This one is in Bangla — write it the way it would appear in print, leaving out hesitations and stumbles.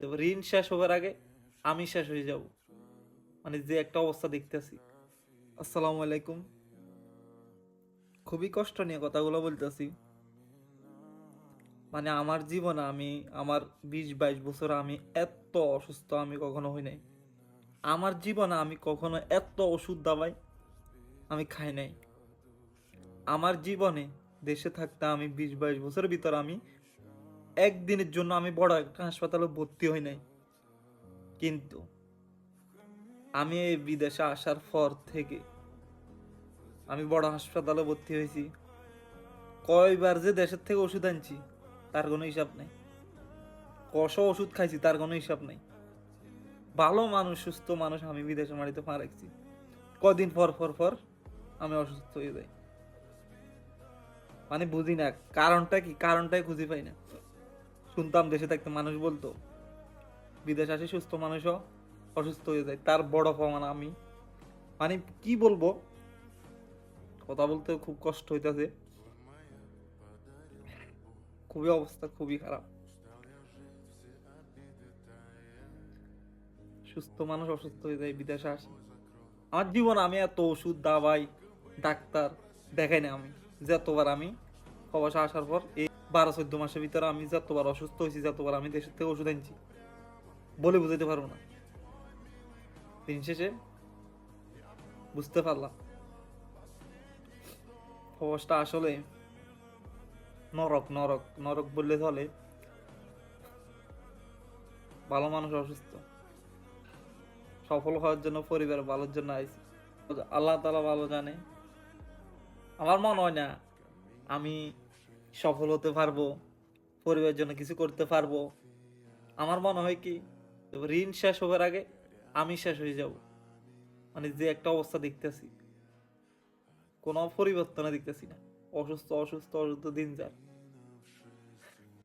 তো ঋণ শেষ হবার আগে আমি শেষ হয়ে যাব, মানে যে একটা অবস্থা দেখতেছি। আসসালামু আলাইকুম। খুবই কষ্ট নিয়ে কথাগুলো বলতেছি। মানে আমার জীবনে আমার 20-22 বছর আমি এত অসুস্থ আমি কখনো হই নাই। আমার জীবনে আমি কখনো এত ওষুধ দাবাই আমি খাই নাই। আমার জীবনে দেশে থাকতে আমি 20-22 বছরের ভিতর আমি একদিনের জন্য আমি বড় একটা হাসপাতালে ভর্তি হই নাই। কিন্তু আমি এই বিদেশে আসার পর থেকে আমি বড় হাসপাতালে ভর্তি হয়েছি। কয়বার যে দেশের থেকে ওষুধ আনছি তার কোনো হিসাব নেই। কষ ওষুধ খাইছি তার কোনো হিসাব নেই। ভালো মানুষ, সুস্থ মানুষ আমি বিদেশে মাটিতে পা রাখছি। কদিন পর পর পর আমি অসুস্থ হয়ে যাই। মানে বুঝি না কারণটা কি, কারণটাই খুঁজে পাই না। শুনতাম দেশে থাকতে মানুষ বলতো বিদেশে আসে সুস্থ মানুষও অসুস্থ হয়ে যায়, তার বড় প্রমাণ আমি। মানে কি বলবো, কথা বলতে খুব কষ্ট হইতাছে। খুবই অবস্থা খুবই খারাপ। সুস্থ মানুষ অসুস্থ হয়ে যায় বিদেশে আসে। আমার জীবন আমি এত ওষুধ দাবাই ডাক্তার দেখাই না। আমি যতবার আমি প্রবাসে আসার পর এই 12-14 মাসের ভিতরে আমি যতবার অসুস্থ হয়েছি, যতবার আমি দেশের থেকে ওষুধ আনছি বলে বুঝাইতে পারবো না। দিন শেষে বুঝতে পারলাম প্রবাসটা আসলে নরক নরক নরক বললে চলে। ভালো মানুষ অসুস্থ, সফল হওয়ার জন্য পরিবার ভালোর জন্য আইছি। আল্লাহ তাআলা ভালো জানে। আমার মনে হয় না আমি সফল হতে পারবো, পরিবারের জন্য কিছু করতে পারবো। আমার মনে হয় কি, ঋণ শেষ হবার আগে আমি শেষ হয়ে যাব। মানে যে একটা অবস্থা দেখতেছি, কোনো পরিবর্তনে দেখতেছি না। অসুস্থ অসুস্থ অসুস্থ দিন যার।